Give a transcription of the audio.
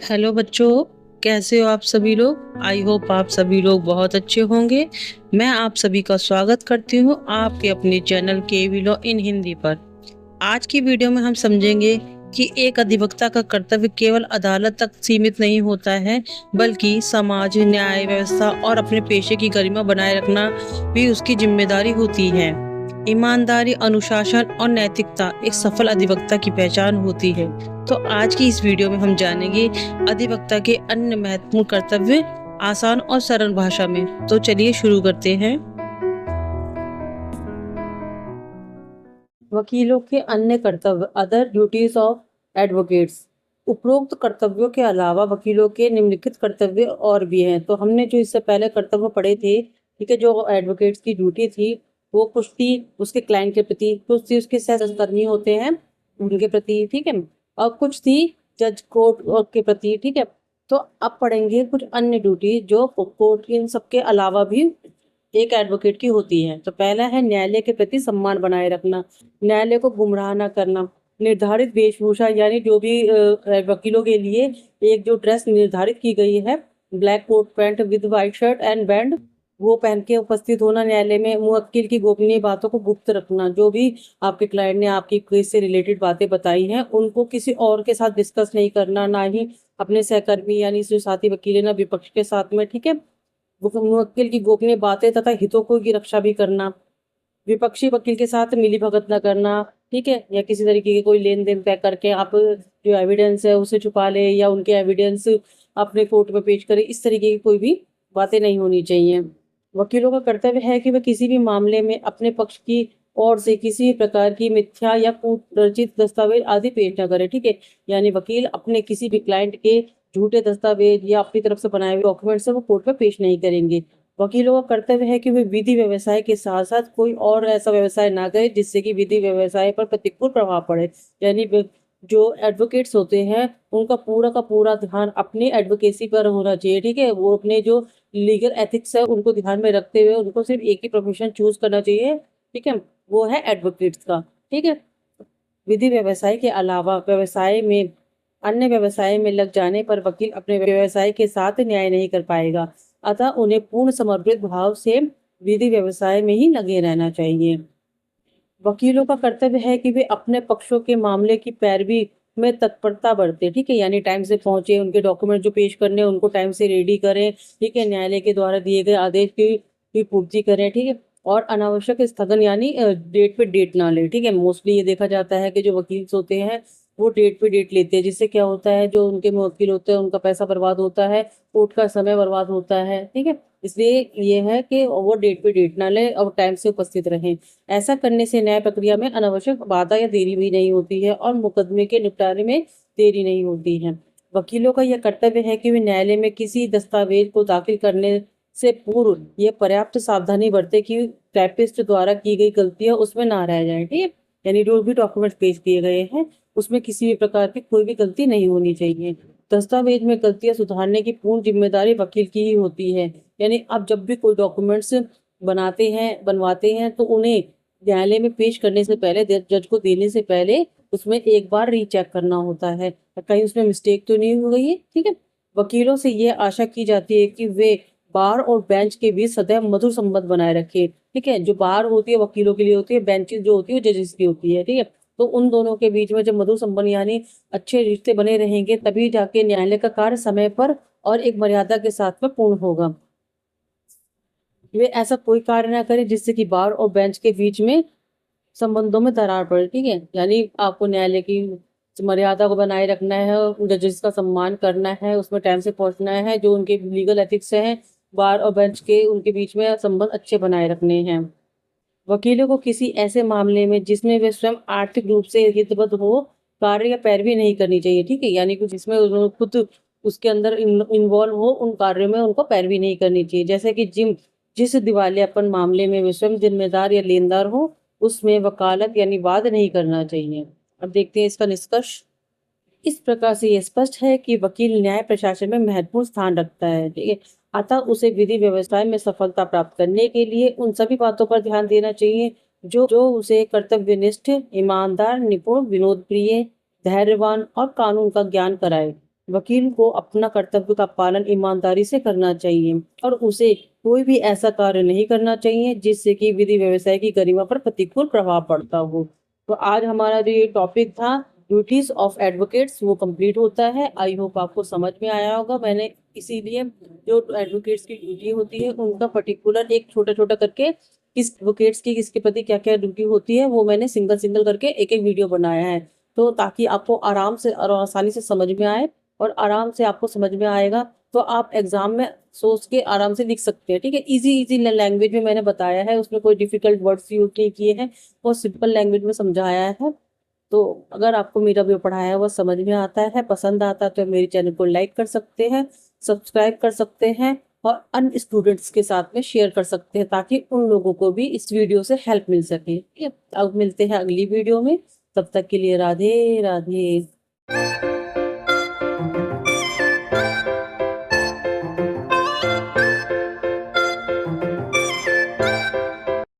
Hello बच्चों, कैसे हो आप सभी लोग। आई होप आप सभी लोग बहुत अच्छे होंगे। मैं आप सभी का स्वागत करती हूँ आपके अपने channel KV law in Hindi पर। आज की वीडियो में हम समझेंगे कि एक अधिवक्ता का कर्तव्य केवल अदालत तक सीमित नहीं होता है, बल्कि समाज, न्याय व्यवस्था और अपने पेशे की गरिमा बनाए रखना भी उसकी जिम्मेदारी होती है। ईमानदारी, अनुशासन और नैतिकता एक सफल अधिवक्ता की पहचान होती है। तो आज की इस वीडियो में हम जानेंगे अधिवक्ता के अन्य महत्वपूर्ण कर्तव्य आसान और सरल भाषा में। तो चलिए शुरू करते हैं। वकीलों के अन्य कर्तव्य, अदर ड्यूटीज ऑफ एडवोकेट्स। उपरोक्त कर्तव्यों के अलावा वकीलों के निम्नलिखित कर्तव्य और भी हैं। तो हमने जो इससे पहले कर्तव्य पढ़े थे, ठीक है, जो एडवोकेट्स की ड्यूटी थी वो कुछ थी उसके क्लाइंट के प्रति, कुछ थी उसके सहकर्मी होते हैं उनके प्रति, ठीक है, और कुछ थी जज कोर्ट के प्रति, ठीक है। तो अब पढ़ेंगे कुछ अन्य ड्यूटी जो कोर्ट के इन सबके अलावा भी एक एडवोकेट की होती है। तो पहला है न्यायालय के प्रति सम्मान बनाए रखना, न्यायालय को गुमराह न करना, निर्धारित वेशभूषा यानी जो भी वकीलों के लिए एक जो ड्रेस निर्धारित की गई है, black coat pant with white shirt and band, वो पहन के उपस्थित होना न्यायालय में। मुवक्किल की गोपनीय बातों को गुप्त रखना, जो भी आपके क्लाइंट ने आपकी केस से रिलेटेड बातें बताई हैं उनको किसी और के साथ डिस्कस नहीं करना, ना ही अपने सहकर्मी यानी जो साथी वकील है ना विपक्ष के साथ में, ठीक है। मुवक्किल की गोपनीय बातें तथा हितों को की रक्षा भी करना, विपक्षी वकील के साथ मिलीभगत न करना, ठीक है, या किसी तरीके के कोई लेन देन तय करके आप जो एविडेंस है उसे छुपा ले या उनके एविडेंस अपने कोर्ट में पेश करे, इस तरीके की कोई भी बातें नहीं होनी चाहिए। वकीलों का कर्तव्य है कि वह किसी भी मामले में अपने पक्ष की ओर से किसी भी प्रकार की मिथ्या या कूटरचित दस्तावेज आदि पेश न करे, ठीक है। यानी वकील अपने किसी भी क्लाइंट के झूठे दस्तावेज या अपनी तरफ से बनाए हुए डॉक्यूमेंट्स वो कोर्ट में पेश नहीं करेंगे। वकीलों का कर्तव्य है कि वे विधि व्यवसाय के साथ साथ कोई और ऐसा व्यवसाय ना करें जिससे कि विधि व्यवसाय पर प्रतिकूल प्रभाव पड़े। यानी जो एडवोकेट्स होते हैं उनका पूरा का पूरा ध्यान अपनी एडवोकेसी पर होना चाहिए, ठीक है। वो अपने जो लीगल एथिक्स है उनको ध्यान में रखते हुए उनको सिर्फ एक ही प्रोफेशन चूज करना चाहिए, ठीक है, वो है एडवोकेट्स का, ठीक है। विधि व्यवसाय के अलावा व्यवसाय में अन्य व्यवसाय में लग जाने पर वकील अपने व्यवसाय के साथ न्याय नहीं कर पाएगा, अतः उन्हें पूर्ण समर्पित भाव से विधि व्यवसाय में ही लगे रहना चाहिए। वकीलों का कर्तव्य है कि वे अपने पक्षों के मामले की पैरवी में तत्परता बरते, ठीक है। यानी टाइम से पहुंचे, उनके डॉक्यूमेंट जो पेश करने हैं उनको टाइम से रेडी करें, ठीक है, न्यायालय के द्वारा दिए गए आदेश की पूर्ति करें, ठीक है। और अनावश्यक स्थगन यानी डेट पे डेट ना ले, ठीक है। मोस्टली ये देखा जाता है कि जो वकील होते हैं वो डेट पे डेट लेते हैं, जिससे क्या होता है जो उनके मुवक्किल होते हैं उनका पैसा बर्बाद होता है, कोर्ट का समय बर्बाद होता है, ठीक है। इसलिए ये है कि वो डेट पे डेट ना ले और टाइम से उपस्थित रहें। ऐसा करने से न्याय प्रक्रिया में अनावश्यक बाधा या देरी भी नहीं होती है और मुकदमे के निपटारे में देरी नहीं होती है। वकीलों का यह कर्तव्य है कि वे न्यायालय में किसी दस्तावेज को दाखिल करने से पूर्व यह पर्याप्त सावधानी बरते कि टाइपिस्ट द्वारा की गई गलतियां उसमें ना रह जाए, ठीक है। यानी जो भी डॉक्यूमेंट पेश किए गए हैं उसमें किसी भी प्रकार की कोई भी गलती नहीं होनी चाहिए। दस्तावेज में गलतियां सुधारने की पूर्ण जिम्मेदारी वकील की ही होती है। यानी आप जब भी कोई डॉक्यूमेंट्स बनवाते हैं तो उन्हें न्यायालय में पेश करने से पहले, जज को देने से पहले उसमें एक बार रीचेक करना होता है कहीं उसमें मिस्टेक तो नहीं हो गई है, ठीक है। वकीलों से यह आशा की जाती है कि वे बार और बेंच के बीच सदैव मधुर संबंध बनाए रखें, ठीक है। जो बार होती है वकीलों के लिए होती है, बेंचेस जो होती है जजेस की होती है, ठीक है। तो उन दोनों के बीच में जब मधुर संबंध यानी अच्छे रिश्ते बने रहेंगे तभी जाके न्यायालय का कार्य समय पर और एक मर्यादा के साथ में पूर्ण होगा। वे ऐसा कोई कार्य ना करें जिससे कि बार और बेंच के बीच में संबंधों में दरार पड़े, ठीक है। यानी आपको न्यायालय की मर्यादा को बनाए रखना है, जजेस का सम्मान करना है, उसमें टाइम से पहुंचना है, जो उनके लीगल एथिक्स हैं बार और बेंच के उनके बीच में संबंध अच्छे बनाए रखने हैं। वकीलों को किसी ऐसे मामले में जिसमें वे स्वयं आर्थिक रूप से हितबद्ध हो कार्य या पैरवी नहीं करनी चाहिए, ठीक है। यानी कुछ जिसमें उन्होंने खुद उसके अंदर इन्वॉल्व हो उन कार्यों में उनको पैरवी नहीं करनी चाहिए। जैसे कि जिस दिवालियापन मामले में वे स्वयं जिम्मेदार या लेनदार हो उसमें वकालत यानी वाद नहीं करना चाहिए। अब देखते हैं इसका निष्कर्ष। इस प्रकार से यह स्पष्ट है कि वकील न्याय प्रशासन में महत्वपूर्ण स्थान रखता है, ठीक है। अतः उसे विधि व्यवस्था में सफलता प्राप्त करने के लिए उन सभी बातों पर ध्यान देना चाहिए जो जो उसे कर्तव्यनिष्ठ, ईमानदार, निपुण, विनोद प्रिय, धैर्यवान और कानून का ज्ञान कराए। वकील को अपना कर्तव्य का पालन ईमानदारी से करना चाहिए और उसे कोई भी ऐसा कार्य नहीं करना चाहिए जिससे कि विधि व्यवसाय की गरिमा पर प्रतिकूल प्रभाव पड़ता हो। तो आज हमारा जो ये टॉपिक था ड्यूटीज ऑफ एडवोकेट्स वो कंप्लीट होता है। आई होप आपको समझ में आया होगा। मैंने इसीलिए जो एडवोकेट्स की ड्यूटी होती है उनका पर्टिकुलर एक छोटा छोटा करके किस एडवोकेट्स की किसके प्रति क्या क्या ड्यूटी होती है वो मैंने सिंगल सिंगल करके एक एक वीडियो बनाया है। तो ताकि आपको आराम से और आसानी से समझ में आए और आराम से आपको समझ में आएगा तो आप एग्जाम में सोच के आराम से लिख सकते हैं। ठीक है, इजी इजी लैंग्वेज में मैंने बताया है, उसमें कोई डिफिकल्ट वर्ड्स यूज नहीं किए हैं, बहुत सिंपल लैंग्वेज में समझाया है। तो अगर आपको मेरा जो पढ़ाया है वो समझ में आता है, पसंद आता है तो मेरे चैनल को लाइक कर सकते हैं, सब्सक्राइब कर सकते हैं और अन्य स्टूडेंट्स के साथ में शेयर कर सकते हैं ताकि उन लोगों को भी इस वीडियो से हेल्प मिल सके। ठीक है, अब मिलते हैं अगली वीडियो में, तब तक के लिए राधे राधे।